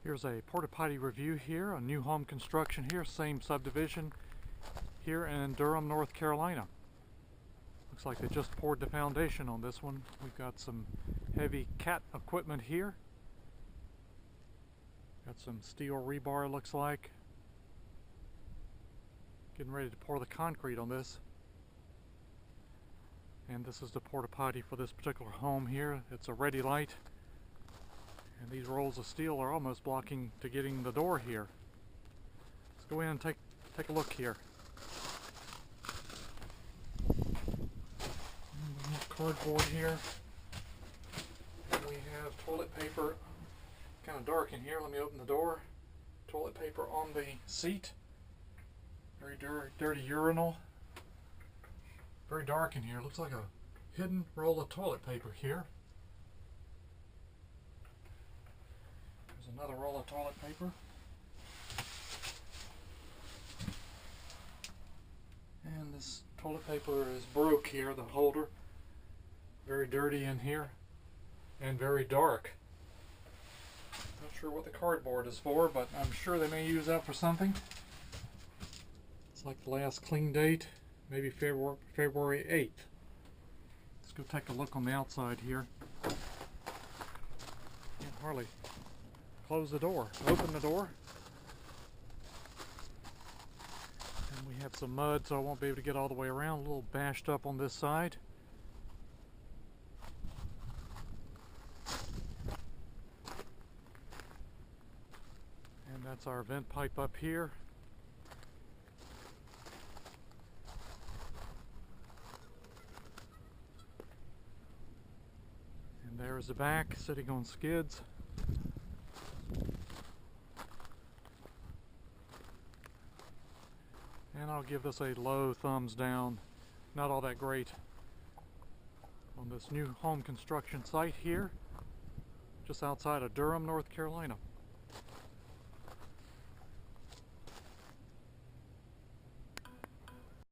Here's a porta potty review here, a new home construction here, same subdivision here in Durham, North Carolina. Looks like they just poured the foundation on this one. We've got some heavy cat equipment here. Got some steel rebar, looks like. Getting ready to pour the concrete on this. And this is the porta potty for this particular home here. It's a ready light. And these rolls of steel are almost blocking to getting the door here. Let's go in and take a look here. And we have cardboard here. And we have toilet paper. Kind of dark in here. Let me open the door. Toilet paper on the seat. Very dirty urinal. Very dark in here. Looks like a hidden roll of toilet paper here. There's another roll of toilet paper. And this toilet paper is broke here, the holder. Very dirty in here. And very dark. Not sure what the cardboard is for, but I'm sure they may use that for something. It's like the last clean date, maybe February 8th. Let's go take a look on the outside here. Can't hardly close the door. Open the door. And we have some mud, so I won't be able to get all the way around. A little bashed up on this side. And that's our vent pipe up here. And there's the back, sitting on skids. And I'll give this a low thumbs down. Not all that great on this new home construction site here, just outside of Durham, North Carolina.